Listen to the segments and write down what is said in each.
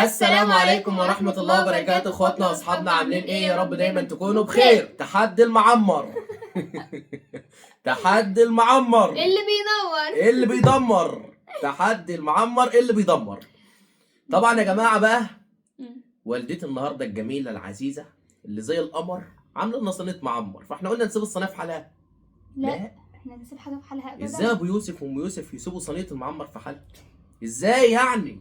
السلام عليكم ورحمة الله وبركاته. اخواتنا واصحابنا عاملين ايه؟ يا رب دايما تكونوا بخير. تحدي المعمر تحدي المعمر اللي بيدمر تحدي المعمر اللي بيدمر. طبعا يا جماعة بقى والدتي النهارده الجميلة العزيزة اللي زي القمر عاملة لنا صينية معمر، فاحنا قلنا نسيب الصينية في حالها. لا احنا نسيب حاجة في حالها ابدا. ازاي ابو يوسف وام يوسف يسيبوا صينية المعمر في حالها؟ ازاي يعني؟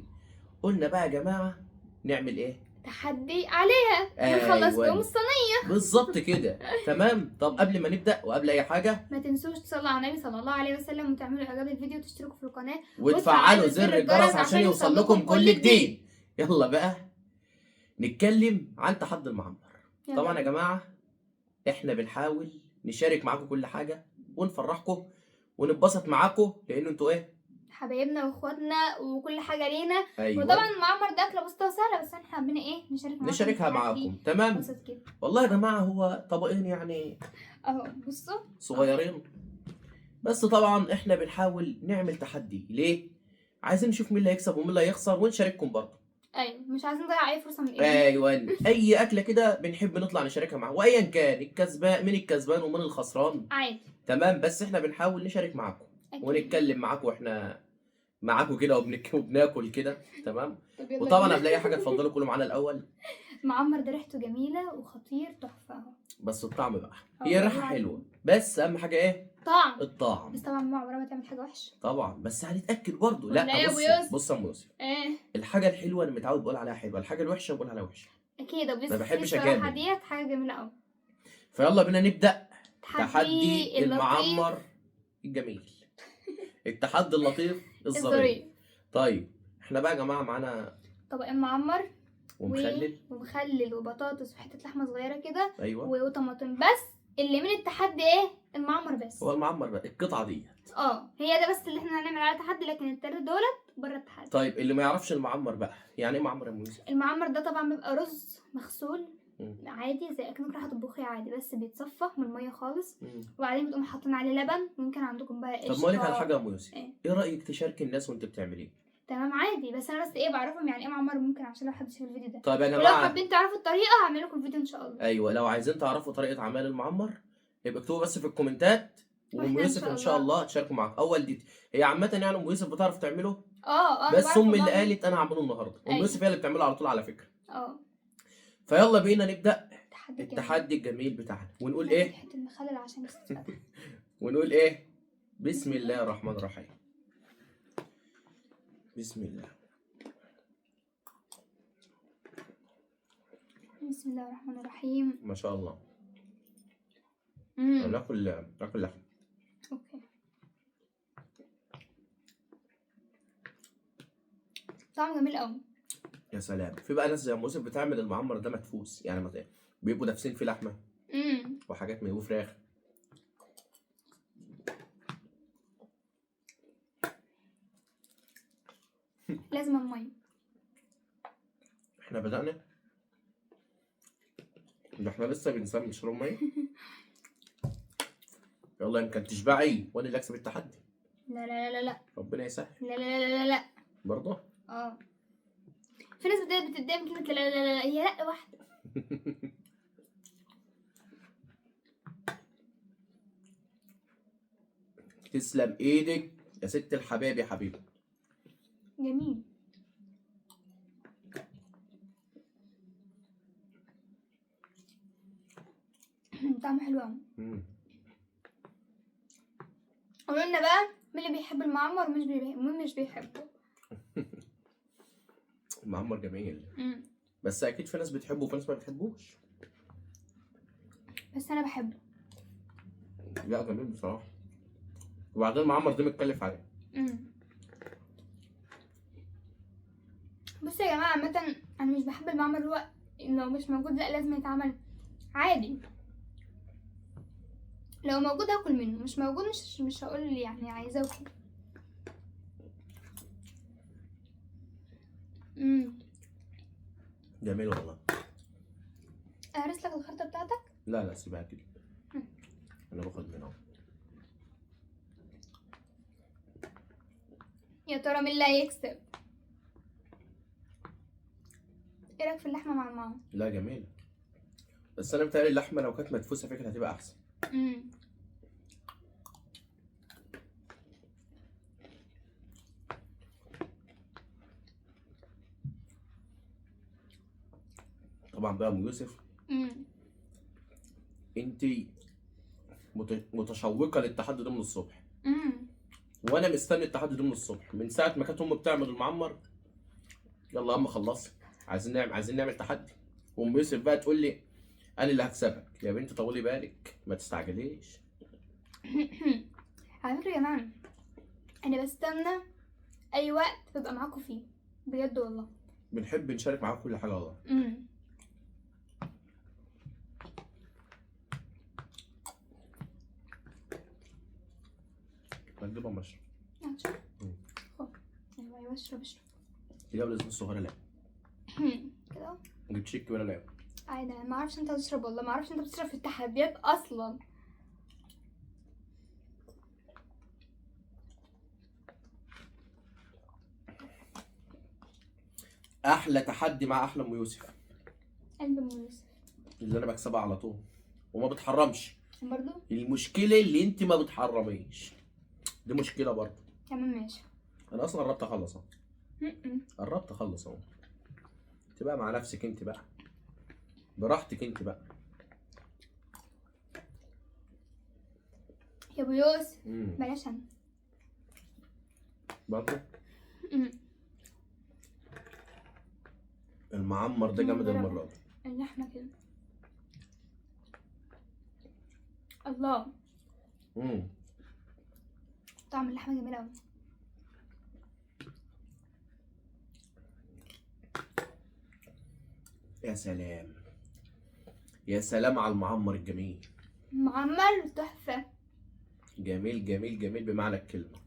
قلنا بقى يا جماعة نعمل ايه؟ تحدي عليها نخلص بيهم الصينية بالظبط كده. تمام. طب قبل ما نبدأ وقبل اي حاجة ما تنسوش تصلوا على النبي صلى الله عليه وسلم وتعملوا اعجاب للفيديو وتشتركوا في القناة وتفعلوا زر الجرس عشان يوصل لكم كل جديد. يلا بقى نتكلم عن تحدي المعمر. طبعا يا جماعة احنا بنحاول نشارك معاكم كل حاجة ونفرحكم ونتبسط معاكم لان انتوا ايه؟ حبايبنا واخواتنا وكل حاجه لينا. أيوة. وطبعا المعمر ده اكله بسيطه وسهله بس احنا حابين ايه نشاركها معاكم. تمام. والله يا جماعه هو طبقين يعني اهو بصوا صغيرين بس طبعا احنا بنحاول نعمل تحدي. ليه؟ عايزين نشوف مين اللي هيكسب ومين اللي هيخسر ونشارككم برضه. ايوه مش عايزين نضيع اي فرصه من ايدينا. ايوه اي اكله كده بنحب نطلع نشاركها معاهم وايا كان الكسبان مين الكسبان ومين الخسران عادي. تمام. بس احنا بنحاول نشارك معاكم ونتكلم معاكم واحنا معاكم كده وبناكل كده. تمام. وطبعا قبل اي حاجه اتفضلوا كلوا معانا الاول. المعمر ده ريحته جميله وخطير تحفه اهو. بس الطعم بقى هي الريحه حلوه بس اهم حاجه ايه؟ الطعم. بس طبعا المعمر ما تعمل حاجه وحشه طبعا بس هنتاكد برضه. لا يا ابو يوسف. بص يا ابو يوسف ايه الحاجه الحلوه انا متعود بقول عليها حلوه، الحاجه الوحشه بقول عليها وحشه. اكيد ابو يوسف. ما بحبش الصراحه ديت حاجه جميله قوي. فيلا بينا نبدا تحدي المعمر الجميل التحدي اللطيف الظريف. طيب احنا بقى يا جماعه معانا طبقين معمر ومخلل وبطاطس وحته لحمه صغيره كده. ايوه وطماطم. بس اللي من التحدي ايه؟ المعمر بس. هو المعمر بقى القطعه دي هي ده بس اللي احنا هنعمل على تحدي، لكن التلاته دولت بره التحدي. طيب اللي ما يعرفش المعمر بقى يعني ايه معمر يا ام يوسف؟ المعمر ده طبعا بيبقى رز مغسول عادي زي اكنك رايحه تطبخيه عادي، بس بيتصفى من الميه خالص. وبعدين بتقوم حاطين عليه لبن. ممكن عندكم بقى قشطه. طب ما اقول لك على حاجه يا ام يوسف، ايه رايك تشاركي الناس وانت بتعمليه؟ تمام عادي، بس انا بس ايه بعرفهم يعني ايه معمر ممكن عشان لو حد شاف الفيديو ده. طيب يا جماعه ولو حابين تعرفوا الطريقه هعمل لكم فيديو ان شاء الله. ايوه لو عايزين تعرفوا طريقه عمل المعمر يبقى اكتبوا بس في الكومنتات وام يوسف ان شاء الله هتشاركوا معاك. اول دي هي عامه يعني ام يوسف بتعرف تعمله. بس ام اللي قالت انا هعمله النهارده. ام يوسف هي اللي بتعمله على طول على فكره. فيلا بينا نبدا التحدي الجميل بتاعنا ونقول ايه؟ المخلل عشان ونقول ايه؟ بسم الله الرحمن الرحيم. بسم الله. بسم الله الرحمن الرحيم. ما شاء الله. ناكل لحم. اوكي. طعم جميل قوي. يا سلام. في بقى ناس زي ام يوسف بتعمل المعمر ده مدفوس يعني بيبقوا دافسين فيه لحمه وحاجات من وفراخ. لازم الميه. احنا بدأنا ده احنا لسه بنسمي نشرب ميه. يلا يمكن تشبعي وانا اللي اكسب التحدي. لا لا لا لا ربنا يسهل. لا لا لا لا برضه في ناس بتتضايق من كلمه لا لا لا. هي لا واحده. تسلم ايدك يا ست الحباب يا حبيبي. جميل. طعمه حلو قوي. قولوا لنا بقى مين اللي بيحب المعمر ومين مش بيحبه. المعمر جميل. بس اكيد في ناس بتحبه وفي ناس ما بتحبوش. بس انا بحبه. لا جميل بصراحه. وبعدين المعمر ده متكلف عليه. بصوا يا جماعه عامه انا مش بحب المعمر. هو لو مش موجود لا لازم يتعمل عادي. لو موجود هاكل منه، مش موجود مش هقول يعني عايزاه وكده. جميل والله. اهرس لك الخرطه بتاعتك؟ لا سيبها كده. انا باخد منها. يا ترى مين اللي هيكسب؟ ايه رايك في اللحمه مع المعمر؟ لا جميله، بس انا بتهيألي اللحمه لو كانت مدفوسه فكره هتبقى احسن. طبعا بقى ام يوسف، انت متشوقه للتحدي ده من الصبح. وانا مستني التحدي ده من الصبح، من ساعه ما كانت امي بتعمل المعمر. يلا يا عم خلصي، عايزين نعمل تحدي. وام يوسف بقى تقول لي انا اللي هكسبك. يا بنتي طولي بالك، ما تستعجليش. على فكره يا جماعه، انا بستنى اي وقت ببقى معاكم فيه، بجد والله. بنحب نشارك معاكم كل حاجه والله. نجيبها مشروب. ايوه اشرب. تجيب لازم الصغيره لا كده ما جبتش الكبيره لا. عادي، ما اعرفش انت بتشرب والله، ما اعرفش انت بتشرب في التحديات اصلا. احلى تحدي مع احلى ام يوسف. قلب ام يوسف اللي انا بكسبها على طول وما بتحرمش. برضو المشكله اللي انت ما بتحرميش دي مشكله برضو. تمام ماشي. انا اصلا قربت اخلص اهو. قربت اخلص اهو. انت بقى مع نفسك، انت بقى براحتك انت بقى يا ابو يوسف. بلاش انا برضو. المعمر ده جامد المره دي. اللحمه كده الله. طعم اللحمه جميل قوي. يا سلام يا سلام على المعمر الجميل. معمر تحفه. جميل جميل جميل بمعنى الكلمه.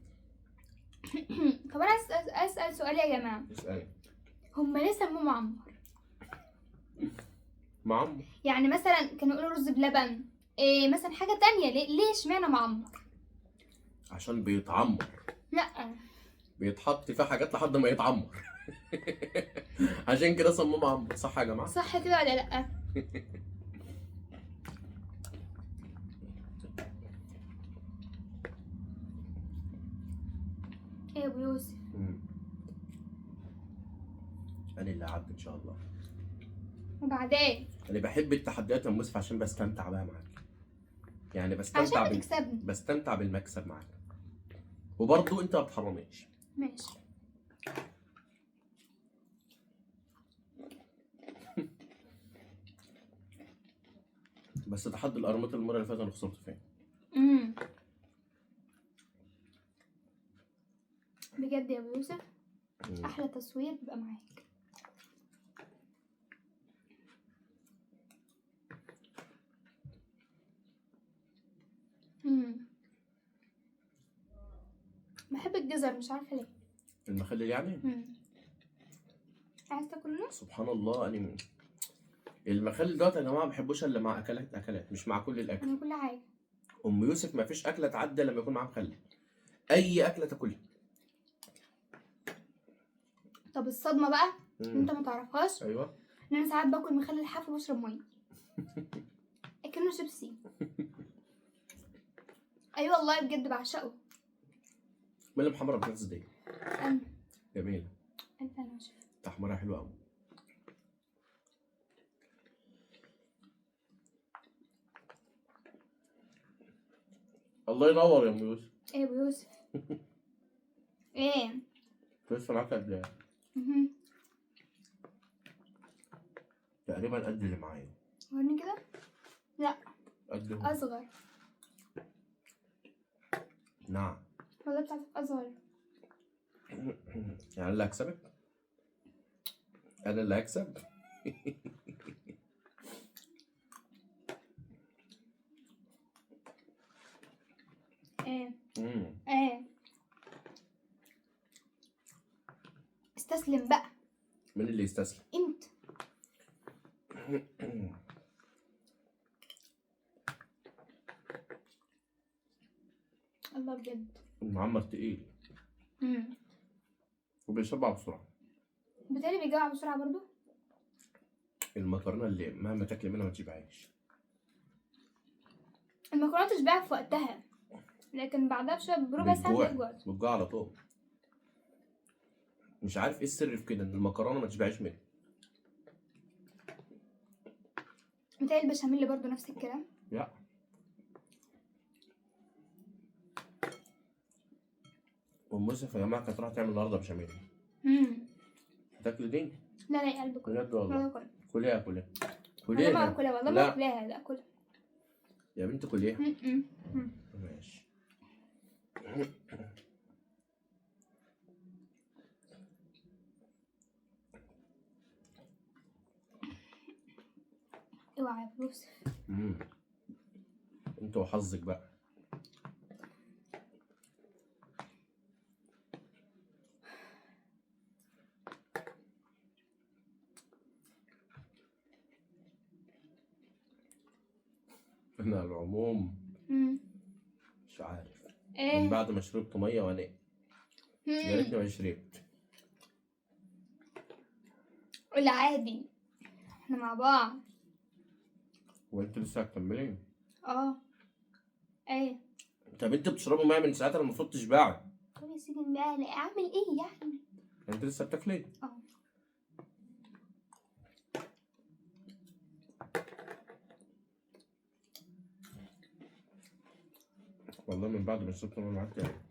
طب انا اسال سؤال يا جماعه. اسالي. هم ليه سموه معمر؟ معمر يعني مثلا كانوا يقولوا رز بلبن، إيه مثلا حاجه تانية، ليه اشمعنى معمر؟ عشان بيتعمر. لا بيتحط فيه حاجات لحد ما يتعمر. عشان كده سموه معمر. صح يا جماعه؟ صح كده ولا لا؟ ايه يا ابو يوسف؟ انا اللي هعدي ان شاء الله. وبعدين انا بحب التحديات يا ام يوسف عشان بستمتع بقى معاك. يعني بستمتع بالمكسب معاك. وبرضه انت ما بتحرميش. ماشي. بس تحدي القرموط المره اللي فاتت انا خسرت فيه. بجد يا ابو يوسف احلى تصوير بيبقى معاك. بحب الجزر مش عارفه ليه. المخلل يعني؟ عايز تاكله؟ سبحان الله. انا المخلل دوت يا جماعه ما بحبوش الا مع اكلات مش مع كل الاكل. انا كل حاجه. ام يوسف ما فيش اكله تعدى لما يكون معاها مخلل. اي اكله تاكلها. طب الصدمه بقى انت ما تعرفهاش. ايوه. ان انا ساعات باكل مخلل حاف وبشرب ميه اكنه شيبسي. ايوه والله بجد بعشقه. ملي محمره بتاعت دي انا جميله. انا شوف تحمرها حلوه قوي. الله ينور يا ام يوسف. ايه يا ابو يوسف؟ ايه لسه معاك قد ايه؟ تقريبا قد اللي معايا. وريني كده. لا قد اصغر. نعم والله بتاعتك اصغر. يعني اللي هكسبك؟ انا اللي هكسب؟ ايه استسلم بقى. مين اللي يستسلم؟ انت. الله بجد المعمر تقيل. وبيشبع بسرعه. بالتالي بيجوع بسرعه برضو. المكرونه اللي مهما تاكلي منها ما تشبعيش. المكرونه تشبعك في وقتها، لكن بعدها بربع ساعه تجوع. بتجوع على طول. مش عارف ايه السر في كده ان المكرونه ما تشبعيش منها. متهيألي البشاميل برضو نفس الكلام. لا ام يوسف يا جماعه كانت رايحه تعمل النهارده بشاميل. هتاكلي دي؟ لا يا قلبي بجد والله. كليها والله ما اكلها والله ما اكلها. لا كلها يا بنت كليها. ماشي. اوعى يا يوسف. انت وحظك بقى. انا على العموم مش عارف ايه من بعد ما شربت ميه وانا يا ريتني ما شربت. العادي احنا مع بعض. وانت لسه هتكملين؟ ايه طب انت بتشربوا ميه من ساعتها المفروض تشبعي. طب يا سيدي بقى اعمل ايه يعني؟ انت لسه بتاكلي؟ والله من بعد ما شربت ميه معاك يعني.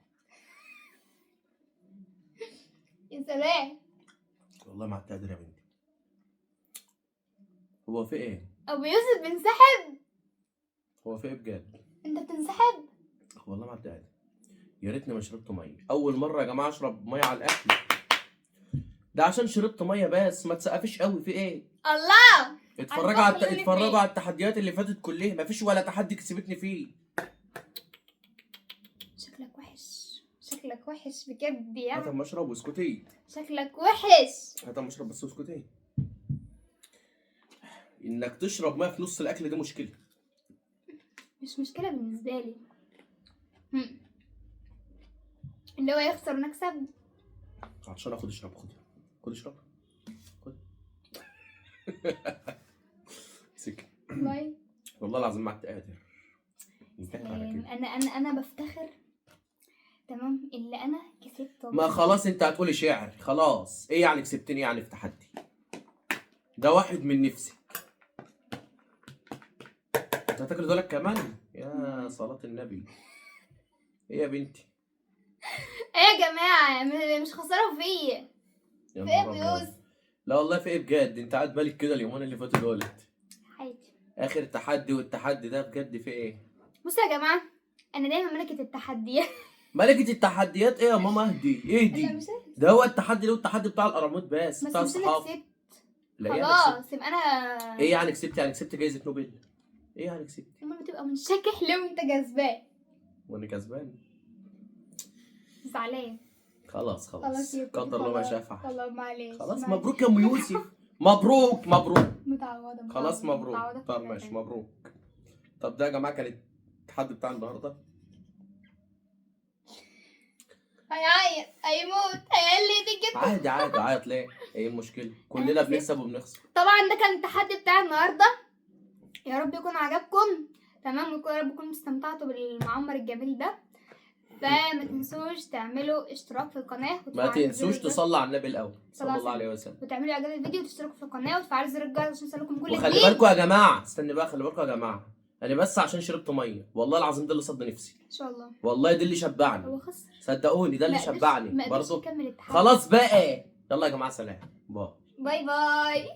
يا سلام والله ما قادر يا بنتي. هو في ايه؟ ابو يوسف بنسحب. هو في ايه بجد؟ انت بتنسحب؟ والله ما قادر. يا ريتني ما شربت ميه. اول مره يا جماعه اشرب ميه على الاكل ده عشان شربت ميه بس. ما تسقفيش قوي. في ايه؟ الله اتفرجوا على التحديات اللي فاتت كلها مفيش ولا تحدي كسبتني فيه. شكلك وحش بجد يعني. هات اما اشرب واسكتي. شكلك وحش. هات اما اشرب بس واسكتي. انك تشرب ميه في نص الاكل دي مشكله. مش مشكله بالنسبه لي. اللي هو يخسر ونكسب. عشان اخد اشرب. خد اشرب. خد. سكت. والله العظيم ما عدت قادر. انا بفتخر تمام اللي انا كسبت. ما خلاص انت هتقولي شعر خلاص. ايه يعني كسبتني يعني في تحدي؟ ده واحد من نفسك. انت هتاكل دولك كمان؟ يا صلاة النبي. ايه يا بنتي؟ ايه يا جماعة مش خسروا فيا. في ايه يا يوسف؟ لا والله في ايه بجد. انت قاعد بالك كده اليومين اللي فاتوا دولت. عادي. اخر تحدي والتحدي ده بجد في ايه؟ بصوا يا جماعة انا دايما ملكة التحديات. ملكة التحديات ايه يا ماما؟ اهدي. ايه دي؟ ده هو التحدي ده والتحدي بتاع القراموط بس بتاع الصحاب. خلاص يبقى انا ايه يعني كسبت؟ يعني كسبت جايزة نوبل. ايه يعني كسبت؟ امال بتبقى منشكح ليه وانت كسبان؟ وانا كسبان؟ زعلان. خلاص قدر الله ما شاء فعل. خلاص معلش. خلاص مبروك يا ام يوسف. مبروك متعوضة. خلاص مبروك. طب ماشي مبروك. طب ده يا جماعة كان التحدي بتاع النهارده. هيعيط هيموت هيقلي دي كده. عادي عيط ليه؟ ايه المشكلة؟ كلنا بنكسب وبنخسر. طبعا ده كان التحدي بتاع النهارده. يا رب يكون عجبكم تمام. يا رب تكونوا استمتعتوا بالمعمر الجميل ده. فما تنسوش تعملوا اشتراك في القناه. ما تنسوش تصلوا على النبي الاول صلى الله عليه وسلم. وتعملوا اعجاب الفيديو وتشتركوا في القناه وتفعلوا زر الجرس عشان يوصلكم كل جديد. وخلي بالكم يا جماعه. استني بقى. خلي بالكم يا جماعه. انا بس عشان شربت ميه والله العظيم ده اللي صد نفسي. ان شاء الله. والله ده اللي شبعني. هو خسر صدقوني ده اللي شبعني برضه. خلاص بقى. يلا يا جماعه سلام. باي. باي